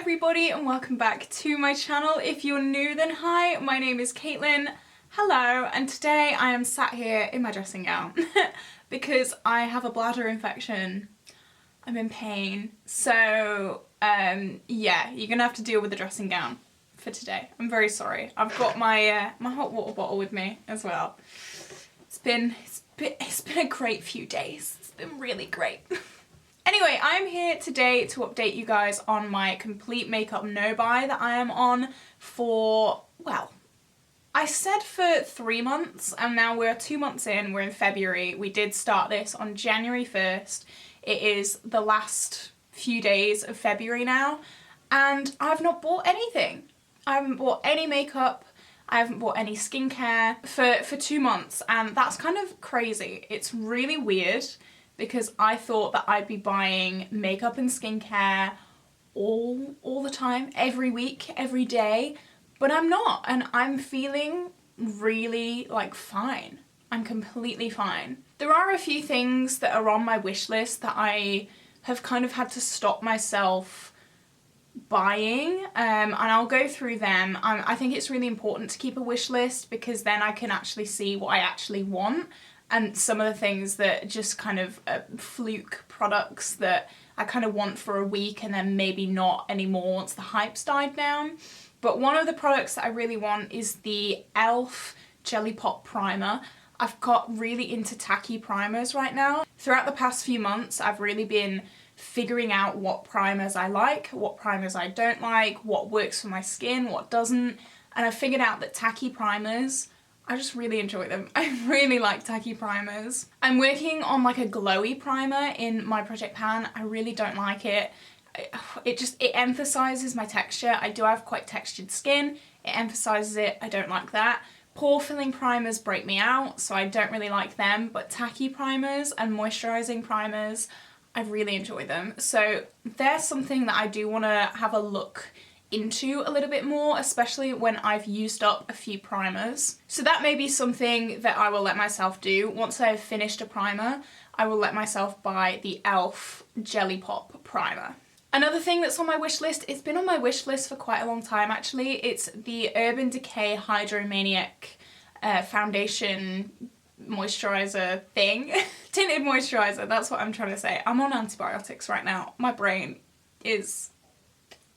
everybody and welcome back to my channel. If you're new then hi, my name is Caitlin. Hello, and today I am sat here in my dressing gown because I have a bladder infection. I'm in pain. So yeah, you're gonna have to deal with the dressing gown for today. I'm very sorry. I've got my my hot water bottle with me as well. It's been a great few days. It's been really great. Anyway, I'm here today to update you guys on my complete makeup no buy that I am on for, well, I said for 3 months and now we're 2 months in, we're in February. We did start this on January 1st. It is the last few days of February now and I've not bought anything. I haven't bought any makeup. I haven't bought any skincare for 2 months and that's kind of crazy. It's really weird because I thought that I'd be buying makeup and skincare all the time, every week, every day, but I'm not, and I'm feeling really like fine. I'm completely fine. There are a few things that are on my wish list that I have kind of had to stop myself buying, and I'll go through them. I think it's really important to keep a wish list because then I can actually see what I actually want. And some of the things that just kind of fluke products that I kind of want for a week and then maybe not anymore once the hype's died down. But one of the products that I really want is the e.l.f. Jelly Pop Primer. I've got really into tacky primers right now. Throughout the past few months, I've really been figuring out what primers I like, what primers I don't like, what works for my skin, what doesn't. And I figured out that tacky primers, I just really enjoy them. I really like tacky primers. I'm working on like a glowy primer in my project pan. I really don't like it. It emphasizes my texture. I do have quite textured skin. It emphasizes it. I don't like that. Pore filling primers break me out, so I don't really like them, but tacky primers and moisturizing primers, I really enjoy them. So there's something that I do want to have a look into a little bit more, especially when I've used up a few primers. So that may be something that I will let myself do. Once I've finished a primer, I will let myself buy the e.l.f. Jelly Pop Primer. Another thing that's on my wish list, it's been on my wish list for quite a long time actually, it's the Urban Decay Hydromaniac foundation moisturizer thing. Tinted moisturizer, that's what I'm trying to say. I'm on antibiotics right now. My brain is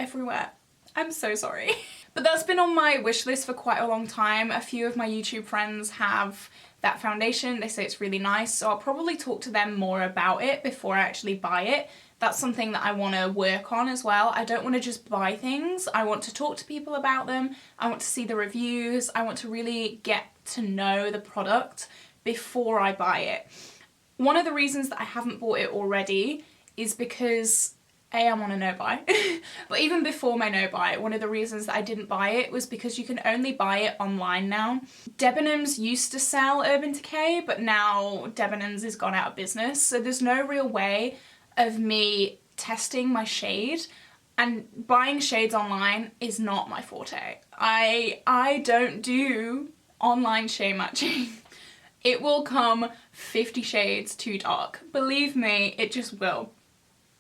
everywhere. I'm so sorry. But that's been on my wish list for quite a long time. A few of my YouTube friends have that foundation. They say it's really nice, so I'll probably talk to them more about it before I actually buy it. That's something that I want to work on as well. I don't want to just buy things. I want to talk to people about them. I want to see the reviews. I want to really get to know the product before I buy it. One of the reasons that I haven't bought it already is because I'm on a no buy. But even before my no buy, one of the reasons that I didn't buy it was because you can only buy it online now. Debenhams used to sell Urban Decay, but now Debenhams has gone out of business, so there's no real way of me testing my shade, and buying shades online is not my forte. I don't do online shade matching. It will come 50 shades too dark. Believe me, it just will.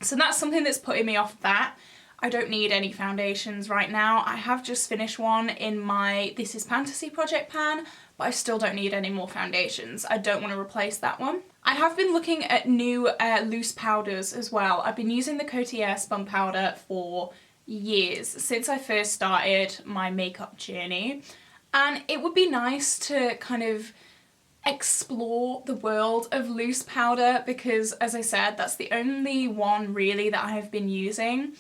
So that's something that's putting me off that. I don't need any foundations right now. I have just finished one in my This Is Fantasy project pan, but I still don't need any more foundations. I don't want to replace that one. I have been looking at new loose powders as well. I've been using the Cotier Spun Powder for years, since I first started my makeup journey. And it would be nice to kind of explore the world of loose powder because, as I said, that's the only one really that I have been using.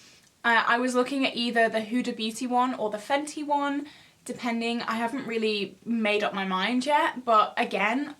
I was looking at either the Huda Beauty one or the Fenty one, depending. I haven't really made up my mind yet, but again,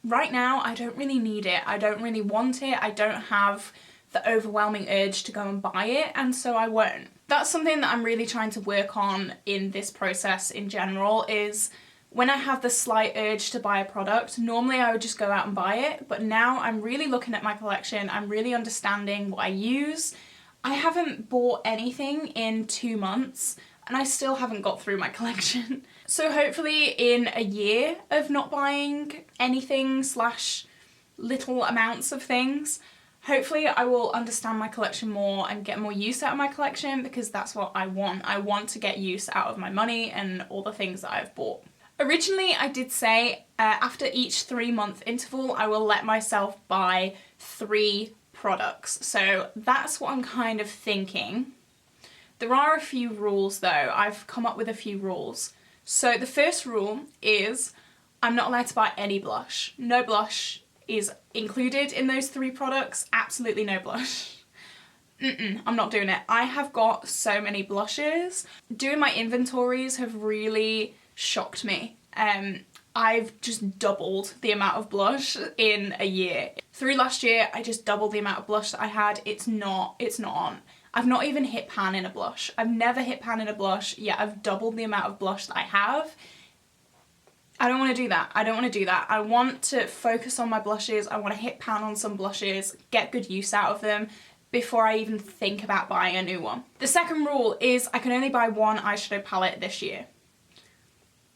right now I don't really need it. I don't really want it. I don't have the overwhelming urge to go and buy it, and so I won't. That's something that I'm really trying to work on in this process in general, is when I have the slight urge to buy a product, normally I would just go out and buy it, but now I'm really looking at my collection, I'm really understanding what I use. I haven't bought anything in 2 months, and I still haven't got through my collection. So hopefully in a year of not buying anything / little amounts of things, Hopefully I will understand my collection more and get more use out of my collection, because that's what I want. I want to get use out of my money and all the things that I've bought. Originally I did say after each 3-month interval I will let myself buy 3 products. So that's what I'm kind of thinking. There are a few rules though. I've come up with a few rules. So the first rule is I'm not allowed to buy any blush. No blush is included in those 3 products. Absolutely no blush. I'm not doing it. I have got so many blushes. Doing my inventories have really shocked me. I've just doubled the amount of blush in a year. Through last year, I just doubled the amount of blush that I had. It's not on. I've not even hit pan in a blush. I've never hit pan in a blush, yet I've doubled the amount of blush that I have. I don't want to do that. I don't want to do that. I want to focus on my blushes. I want to hit pan on some blushes, get good use out of them before I even think about buying a new one. The second rule is I can only buy 1 eyeshadow palette this year.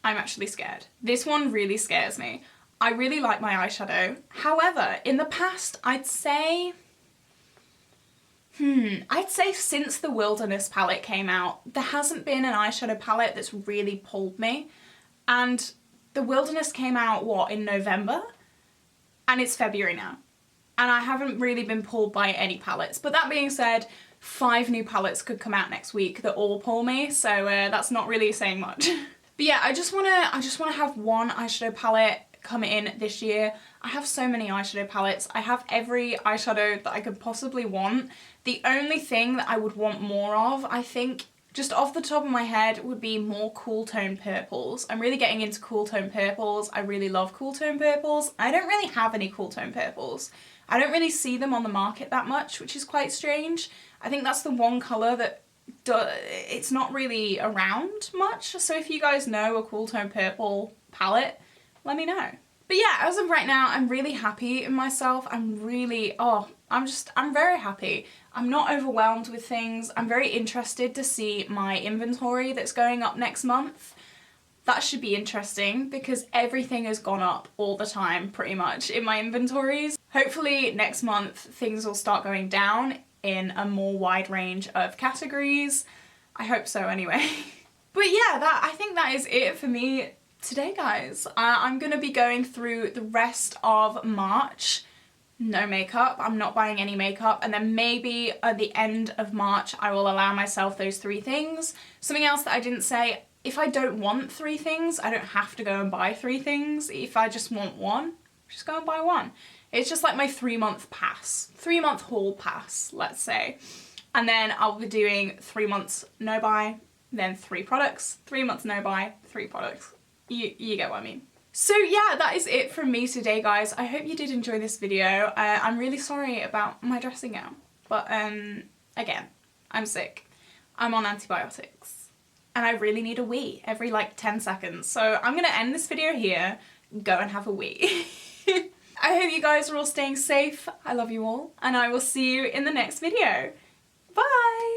I'm actually scared. This one really scares me. I really like my eyeshadow. However, in the past, I'd say since the Wilderness palette came out, there hasn't been an eyeshadow palette that's really pulled me. And the Wilderness came out, what, in November? And it's February now. And I haven't really been pulled by any palettes. But that being said, 5 new palettes could come out next week that all pull me, so that's not really saying much. But yeah, I just wanna have 1 eyeshadow palette come in this year. I have so many eyeshadow palettes. I have every eyeshadow that I could possibly want. The only thing that I would want more of, I think, just off the top of my head, would be more cool tone purples. I'm really getting into cool tone purples. I really love cool tone purples. I don't really have any cool tone purples. I don't really see them on the market that much, which is quite strange. I think that's the one colour that it's not really around much. So if you guys know a cool tone purple palette, let me know. But yeah, as of right now, I'm really happy in myself. I'm very happy. I'm not overwhelmed with things. I'm very interested to see my inventory that's going up next month. That should be interesting because everything has gone up all the time pretty much in my inventories. Hopefully next month things will start going down in a more wide range of categories. I hope so anyway. But yeah, I think that is it for me today, guys. I'm gonna be going through the rest of March. No makeup. I'm not buying any makeup, and then maybe at the end of March I will allow myself those 3 things. Something else that I didn't say, if I don't want 3 things, I don't have to go and buy 3 things. If I just want 1, just go and buy 1. It's just like my 3-month pass, 3-month haul pass, let's say. And then I'll be doing 3 months no buy, then 3 products, 3 months no buy, 3 products. You get what I mean. So yeah, that is it from me today, guys. I hope you did enjoy this video. I'm really sorry about my dressing gown, but again, I'm sick. I'm on antibiotics and I really need a wee every like 10 seconds. So I'm gonna end this video here, go and have a wee. I hope you guys are all staying safe. I love you all, and I will see you in the next video. Bye!